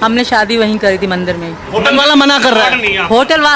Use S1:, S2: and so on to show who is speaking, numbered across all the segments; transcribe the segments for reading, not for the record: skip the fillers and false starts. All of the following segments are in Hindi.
S1: हमने शादी वहीं करी थी मंदिर में।
S2: होटल वाला मना कर रहा है।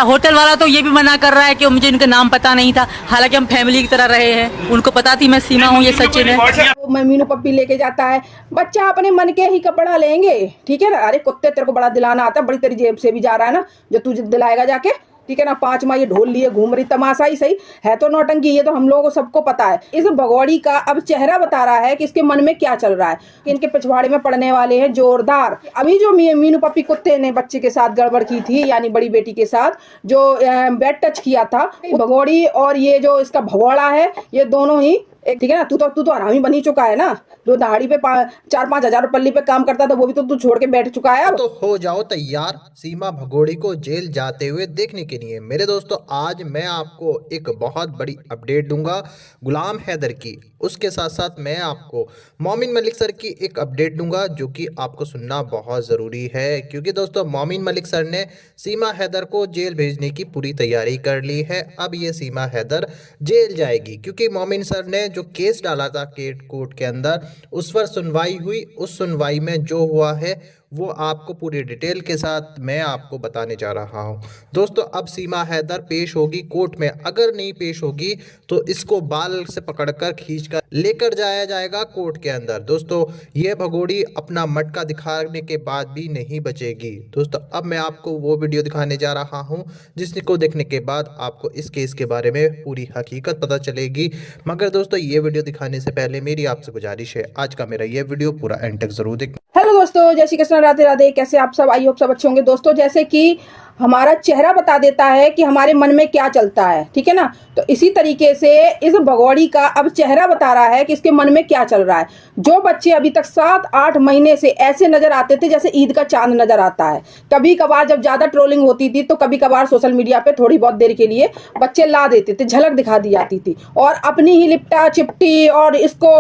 S1: होटल वाला तो ये भी मना कर रहा है कि मुझे इनका नाम पता नहीं था, हालांकि हम फैमिली की तरह रहे हैं। उनको पता थी मैं सीमा हूँ, ये सचिन है।
S3: मैं मीनू पप्पी लेके जाता है, बच्चा अपने मन के ही कपड़ा लेंगे, ठीक है ना। अरे कुत्ते, तेरे को बड़ा दिलाना आता है, बड़ी तेरी जेब से भी जा रहा है ना, जो तू दिलाएगा जाके, ठीक है ना। 5 माह ये ढोल लिए घूम रही, तमाशा ही सही है तो नौटंकी, ये तो हम लोगों को सबको पता है। इस भगौड़ी का अब चेहरा बता रहा है कि इसके मन में क्या चल रहा है, कि इनके पिछवाड़े में पड़ने वाले हैं जोरदार। अभी जो मीनू पप्पी कुत्ते ने बच्चे के साथ गड़बड़ की थी, यानी बड़ी बेटी के साथ जो बेड टच किया था, भगौड़ी और ये जो इसका भगौड़ा है, ये दोनों ही एक, ठीक है ना। तू तो हरामी बनी चुका है ना, जो दहाड़ी पे 4-5 हजार पल्ली पे काम करता था, वो भी तो तू छोड़ के बैठ चुका है।
S4: तो हो जाओ तैयार सीमा भगोड़ी को जेल जाते हुए देखने के लिए। मेरे दोस्तों, आज मैं आपको एक बहुत बड़ी अपडेट दूंगा गुलाम हैदर की। उसके साथ साथ मैं आपको मोमिन मलिक सर की एक अपडेट दूंगा, जो कि आपको सुनना बहुत ज़रूरी है। क्योंकि दोस्तों, मोमिन मलिक सर ने सीमा हैदर को जेल भेजने की पूरी तैयारी कर ली है। अब ये सीमा हैदर जेल जाएगी, क्योंकि मोमिन सर ने जो केस डाला था कोर्ट के अंदर, उस पर सुनवाई हुई। उस सुनवाई में जो हुआ है वो आपको पूरी डिटेल के साथ मैं आपको बताने जा रहा हूं। दोस्तों, अब सीमा हैदर पेश होगी कोर्ट में। अगर नहीं पेश होगी तो इसको बाल से पकड़कर खींचकर लेकर जाया जाएगा कोर्ट के अंदर। दोस्तों, ये भगोड़ी अपना मटका दिखाने के बाद भी नहीं बचेगी। दोस्तों, अब मैं आपको वो वीडियो दिखाने जा रहा हूं, जिसको देखने के बाद आपको इस केस के बारे में पूरी हकीकत पता चलेगी। मगर दोस्तों, ये वीडियो दिखाने से पहले मेरी आपसे गुजारिश है, आज का मेरा ये वीडियो पूरा एंड तक जरूर देखें।
S3: हेलो दोस्तों, जय श्री कृष्ण, राधे राधे। कैसे आप सब? आई होप सब अच्छे होंगे। दोस्तों, जैसे कि हमारा चेहरा बता देता है कि हमारे मन में क्या चलता है, ठीक है ना। तो इसी तरीके से इस भगौड़ी का अब चेहरा बता रहा है कि इसके मन में क्या चल रहा है। जो बच्चे अभी तक 7-8 महीने से ऐसे नजर आते थे जैसे ईद का चांद नजर आता है। कभी कभार जब ज्यादा ट्रोलिंग होती थी तो कभी कभार सोशल मीडिया पे थोड़ी बहुत देर के लिए बच्चे ला देते थे, झलक दिखा दी जाती थी, और अपनी ही लिपटा चिपटी और इसको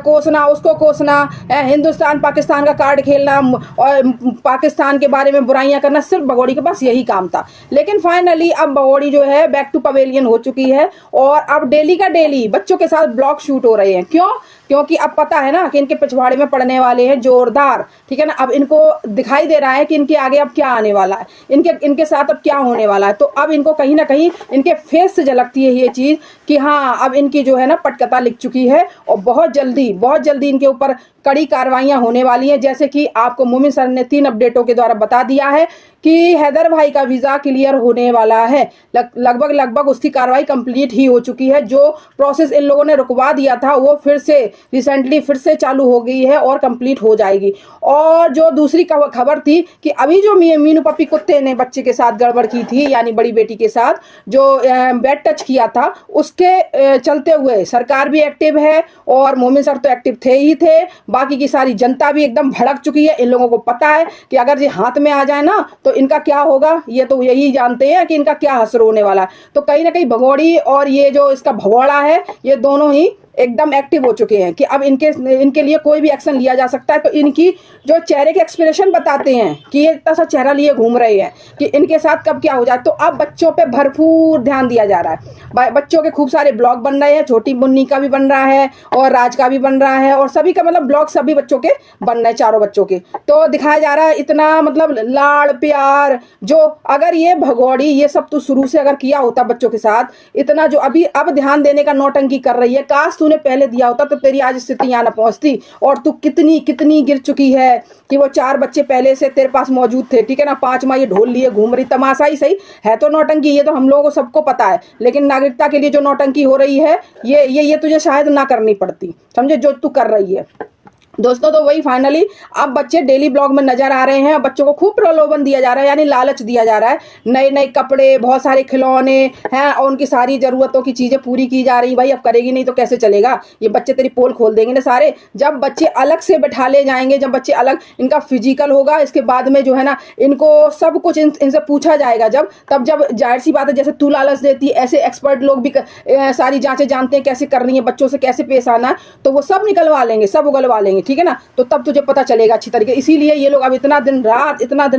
S3: कोसना, उसको कोसना, हिंदुस्तान पाकिस्तान का कार्ड खेलना और पाकिस्तान के बारे में बुराइयां करना, सिर्फ भगौड़ी के पास यही काम था। लेकिन फाइनली अब भगौड़ी जो है बैक टू पवेलियन हो चुकी है, और अब डेली का डेली बच्चों के साथ ब्लॉग शूट हो रहे हैं। क्यों? क्योंकि अब पता है ना कि इनके पिछवाड़े में पड़ने वाले हैं जोरदार, ठीक है ना। अब इनको दिखाई दे रहा है कि इनके आगे अब क्या आने वाला है, इनके साथ अब क्या होने वाला है। तो अब इनको कहीं ना कहीं इनके फेस से झलकती है ये चीज कि हाँ, अब इनकी जो है ना पटकथा लिख चुकी है, और बहुत जल्दी इनके ऊपर कड़ी कार्रवाइयां होने वाली हैं। जैसे कि आपको मोमिन सर ने 3 अपडेटों के द्वारा बता दिया है कि हैदर भाई का वीजा क्लियर होने वाला है। लगभग उसकी कार्रवाई कंप्लीट ही हो चुकी है। जो प्रोसेस इन लोगों ने रुकवा दिया था वो फिर से रिसेंटली फिर से चालू हो गई है और कंप्लीट हो जाएगी। और जो दूसरी खबर थी कि अभी जो मीनू पप्पी कुत्ते ने बच्चे के साथ गड़बड़ की थी, यानी बड़ी बेटी के साथ जो बेड टच किया था, उसके चलते हुए सरकार भी एक्टिव है और मोमिन सर तो एक्टिव थे ही थे, बाकी की सारी जनता भी एकदम भड़क चुकी है। इन लोगों को पता है कि अगर ये हाथ में आ जाए ना तो इनका क्या होगा, ये तो यही जानते हैं कि इनका क्या हश्र होने वाला है। तो कहीं ना कहीं भगौड़ी और ये जो इसका भगौड़ा है, ये दोनों ही एकदम एक्टिव हो चुके हैं कि अब इनके लिए कोई भी एक्शन लिया जा सकता है। तो इनकी जो चेहरे के एक्सप्रेशन बताते हैं कि ये इतना सा चेहरा लिए घूम रहे हैं कि इनके साथ कब क्या हो जाए। तो अब बच्चों पे भरपूर ध्यान दिया जा रहा है। बच्चों के खूब सारे ब्लॉग बन रहे हैं, छोटी मुन्नी का भी बन रहा है और राज का भी बन रहा है, और सभी का मतलब ब्लॉग सभी बच्चों के बन रहे हैं, चारों बच्चों के। तो दिखाया जा रहा है इतना मतलब लाड़ प्यार। जो अगर ये भगौड़ी ये सब तो शुरू से अगर किया होता बच्चों के साथ, इतना जो अभी अब ध्यान देने का नौटंकी कर रही है, काश तूने पहले दिया होता तो तेरी आज स्थिति यहाँ न पहुंचती। और तू कितनी गिर चुकी है कि वो 4 बच्चे पहले से तेरे पास मौजूद थे, ठीक है ना। 5 माह ये ढोल लिए घूम रही, तमाशा ही सही है तो नौटंकी, ये तो हम लोगों को सबको पता है। लेकिन नागरिकता के लिए जो नौटंकी हो रही है, ये तुझे शायद ना करनी पड़ती, समझे, जो तू कर रही है। दोस्तों, तो वही फाइनली अब बच्चे डेली ब्लॉग में नजर आ रहे हैं। बच्चों को खूब प्रलोभन दिया जा रहा है, यानी लालच दिया जा रहा है। नए कपड़े, बहुत सारे खिलौने हैं और उनकी सारी जरूरतों की चीजें पूरी की जा रही। भाई अब करेगी नहीं तो कैसे चलेगा, ये बच्चे तेरी पोल खोल देंगे ना सारे। जब बच्चे अलग से बैठा ले जाएंगे, जब बच्चे अलग इनका फिजिकल होगा, इसके बाद में जो है ना इनको सब कुछ इनसे पूछा जाएगा। जब जाहिर सी बात है, जैसे तू लालच देती, ऐसे एक्सपर्ट लोग भी सारी जांचें जानते हैं कैसे कर रही है, बच्चों से कैसे पेश आना, तो वो सब निकलवा लेंगे, सब उगलवा लेंगे, ठीक है ना। तो तब तुझे पता चलेगा अच्छी तरीके। इसीलिए ये लोग अब इतना दिन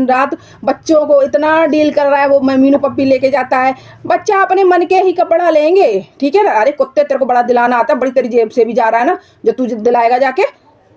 S3: रात बच्चों को इतना डील कर रहा है। वो मीनू पप्पी लेके जाता है, बच्चा अपने मन के ही कपड़ा लेंगे, ठीक है ना। अरे कुत्ते, तेरे को बड़ा दिलाना आता है, बड़ी तेरी जेब से भी जा रहा है ना, जो तू दिलाएगा जाके,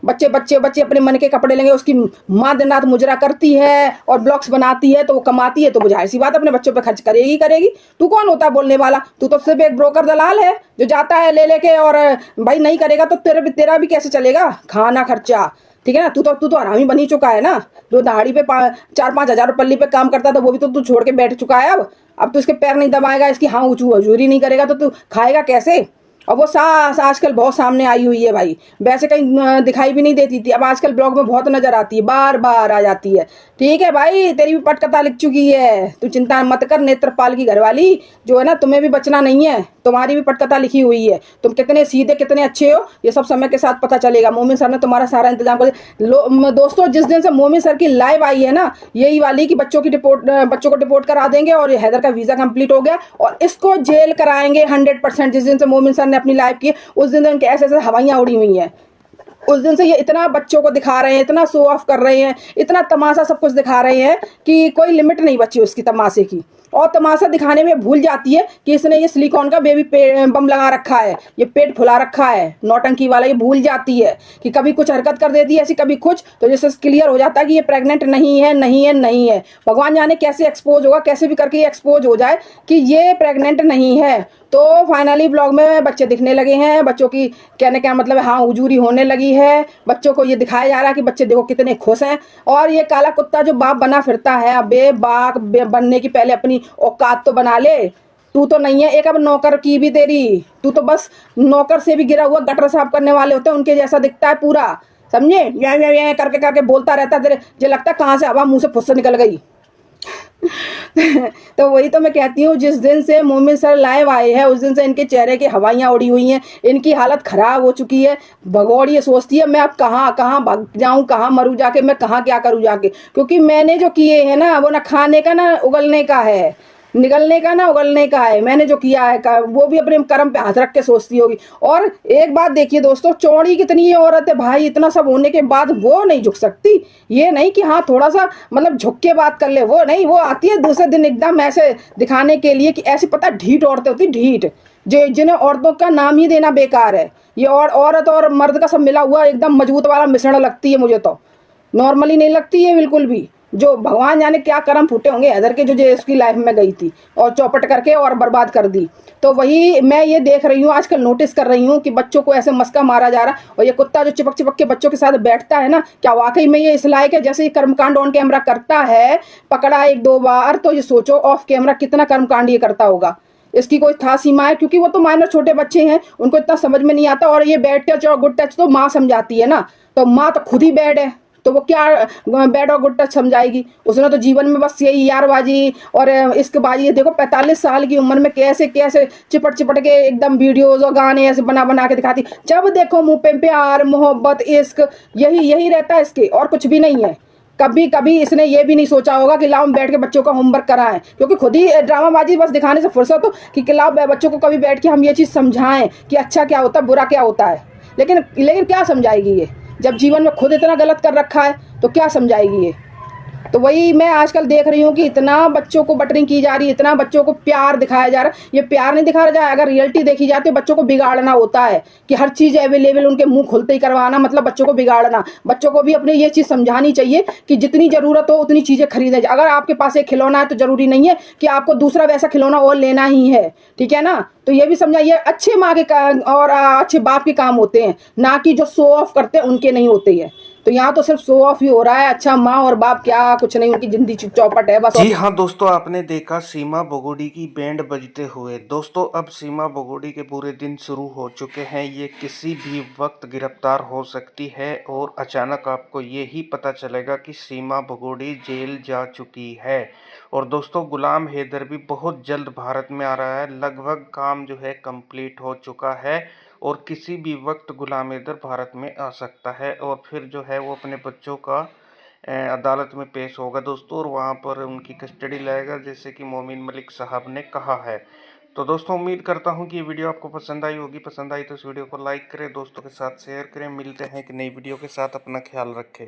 S3: बच्चे बच्चे बच्चे अपने मन के कपड़े लेंगे, उसकी माँ दिन रात मुजरा करती है और ब्लॉग्स बनाती है, तो वो कमाती है, तो वो जाहिर सी बात अपने बच्चों पे खर्च करेगी करेगी। तू कौन होता है बोलने वाला? तू तो सिर्फ एक ब्रोकर दलाल है जो जाता है ले लेके, और भाई नहीं करेगा तो तेरा भी कैसे चलेगा खाना खर्चा, ठीक है ना। तू तो हरामी बनी चुका है ना, जो दहाड़ी पे 4-5 हजार पल्ली पे काम करता था वो भी तो तू छोड़ के बैठ चुका है। अब तो इसके पैर नहीं दबाएगा, इसकी हाँ हजूरी नहीं करेगा तो तू खाएगा कैसे? और वो सास आजकल बहुत सामने आई हुई है भाई, वैसे कहीं दिखाई भी नहीं देती थी, अब आजकल ब्लॉग में बहुत नजर आती है, बार बार आ जाती है। ठीक है भाई, तेरी भी पटकथा लिख चुकी है, तू चिंता मत कर। नेत्रपाल की घरवाली जो है ना, तुम्हें भी बचना नहीं है, तुम्हारी भी पटकथा लिखी हुई है। तुम कितने सीधे कितने अच्छे हो ये सब समय के साथ पता चलेगा। मोमिन सर ने तुम्हारा सारा इंतजाम कर दिया। दोस्तों, जिस दिन से मोमिन सर की लाइव आई है ना, यही वाली कि बच्चों को डिपोर्ट करा देंगे और हैदर का वीजा कंप्लीट हो गया और इसको जेल कराएंगे 100%। जिस दिन से मोमिन सर ने अपनी लाइव की, उस दिन इनके ऐसे ऐसे हवाइयाँ उड़ी हुई हैं। उस दिन से ये इतना बच्चों को दिखा रहे हैं, इतना शो ऑफ कर रहे हैं, इतना तमाशा सब कुछ दिखा रहे हैं कि कोई लिमिट नहीं बची उसकी तमाशे की। और तमाशा दिखाने में भूल जाती है कि इसने ये सिलिकॉन का बेबी बम लगा रखा है, ये पेट फुला रखा है नौटंकी वाला। ये भूल जाती है कि कभी कुछ हरकत कर देती है ऐसी, कभी कुछ, तो जैसे क्लियर हो जाता है कि ये प्रेग्नेंट नहीं है नहीं है नहीं है। भगवान जाने कैसे एक्सपोज होगा, कैसे भी करके ये एक्सपोज हो जाए कि ये प्रेग्नेंट नहीं है। तो फाइनली ब्लॉग में बच्चे दिखने लगे हैं, बच्चों की कहने का मतलब है हाँ हुजूरी होने लगी है। बच्चों को ये दिखाया जा रहा है कि बच्चे देखो कितने खुश हैं। और ये काला कुत्ता जो बाप बना फिरता है, अबे बाप बनने की पहले अपनी औकात तो बना ले। तू तो नहीं है एक अब नौकर की भी तेरी, तू तो बस नौकर से भी गिरा हुआ गटर साफ करने वाले होते हैं उनके जैसा दिखता है पूरा, समझे? ये करके करके बोलता रहता है, तेरे जो लगता है कहाँ से हवा मुंह से फुस से निकल गई। तो वही तो मैं कहती हूँ, जिस दिन से मोमिन सर लाइव आए हैं उस दिन से इनके चेहरे की हवाइयाँ उड़ी हुई हैं, इनकी हालत खराब हो चुकी है। भगोड़ी ये सोचती है मैं अब कहाँ भाग जाऊँ, कहाँ मरूँ जाके, मैं कहाँ क्या करूँ जाके, क्योंकि मैंने जो किए हैं ना वो ना खाने का ना उगलने का है, निगलने का ना उगलने का है। मैंने जो किया है वो भी अपने कर्म पे हाथ रख के सोचती होगी। और एक बात देखिए दोस्तों, चौड़ी कितनी ये औरत है भाई, इतना सब होने के बाद वो नहीं झुक सकती। ये नहीं कि हाँ थोड़ा सा मतलब झुक के बात कर ले, वो नहीं, वो आती है दूसरे दिन एकदम ऐसे दिखाने के लिए कि ऐसी पता ढीठ औरतें होती, ढीठ, जिन्हें औरतों का नाम ही देना बेकार है। ये औरत और मर्द का सब मिला हुआ एकदम मजबूत वाला मिश्रण लगती है मुझे, तो नॉर्मली नहीं लगती है बिल्कुल भी। जो भगवान जाने क्या कर्म फूटे होंगे हैदर के, जो इसकी लाइफ में गई थी और चौपट करके और बर्बाद कर दी। तो वही मैं ये देख रही हूँ आजकल, नोटिस कर रही हूँ कि बच्चों को ऐसे मस्का मारा जा रहा है। और ये कुत्ता जो चिपक चिपक के बच्चों के साथ बैठता है ना, क्या वाकई में ये इस लायक है? जैसे ये कर्मकांड ऑन कैमरा करता है, पकड़ा 1-2 बार, तो ये सोचो ऑफ कैमरा कितना कर्मकांड ये करता होगा। इसकी कोई था सीमा है? क्योंकि वो तो माइनर छोटे बच्चे हैं, उनको इतना समझ में नहीं आता। और ये बैड टच और गुड टच तो माँ समझाती है ना, तो माँ तो खुद ही बैड है, तो वो क्या बैड और गुड टच समझाएगी? उसने तो जीवन में बस यही यारबाजी और इसके बाजी। देखो 45 साल की उम्र में कैसे कैसे चिपट चिपट के एकदम वीडियोज और गाने ऐसे बना बना के दिखाती। जब देखो मुंह पे प्यार मोहब्बत इश्क, यही रहता है इसके, और कुछ भी नहीं है। कभी कभी इसने ये भी नहीं सोचा होगा कि लाओ बैठ के बच्चों का होमवर्क कराएं, क्योंकि खुद ही ड्रामाबाजी बस दिखाने से फुर्सत हो कि लाओ बच्चों को कभी बैठ के हम ये चीज़ समझाएं कि अच्छा क्या होता है बुरा क्या होता है। लेकिन क्या समझाएगी ये, जब जीवन में खुद इतना गलत कर रखा है तो क्या समझाएगी ये? तो वही मैं आजकल देख रही हूँ कि इतना बच्चों को बटरिंग की जा रही है, इतना बच्चों को प्यार दिखाया जा रहा है। ये प्यार नहीं दिखाया जाए, अगर रियलिटी देखी जाती है बच्चों को बिगाड़ना होता है कि हर चीज़ अवेलेबल उनके मुंह खुलते ही करवाना, मतलब बच्चों को बिगाड़ना। बच्चों को भी अपने ये चीज़ समझानी चाहिए कि जितनी ज़रूरत हो उतनी चीज़ें खरीदें। अगर आपके पास एक खिलौना है तो ज़रूरी नहीं है कि आपको दूसरा वैसा खिलौना और लेना ही है, ठीक है ना? तो ये भी समझाइए, अच्छे माँ के और अच्छे बाप के काम होते हैं, ना कि जो शो ऑफ करते हैं उनके नहीं होते हैं। तो यहाँ तो सिर्फ शो ऑफ ही हो रहा है। अच्छा माँ और बाप क्या कुछ नहीं, उनकी जिंदगी चौपट है बस।
S2: जी हाँ दोस्तों, आपने देखा सीमा भगोड़ी की बैंड बजते हुए। दोस्तों अब सीमा भगोड़ी के पूरे दिन शुरू हो चुके हैं, ये किसी भी वक्त गिरफ्तार हो सकती है और अचानक आपको ये ही पता चलेगा कि सीमा भगोड़ी जेल जा चुकी है। और दोस्तों गुलाम हैदर भी बहुत जल्द भारत में आ रहा है, लगभग काम जो है कंप्लीट हो चुका है और किसी भी वक्त गुलाम हैदर भारत में आ सकता है और फिर जो है वो अपने बच्चों का अदालत में पेश होगा दोस्तों, और वहाँ पर उनकी कस्टडी लाएगा जैसे कि मोमिन मलिक साहब ने कहा है। तो दोस्तों उम्मीद करता हूँ कि ये वीडियो आपको पसंद आई होगी। पसंद आई तो इस वीडियो को लाइक करें, दोस्तों के साथ शेयर करें। मिलते हैं एक नई वीडियो के साथ, अपना ख्याल रखें।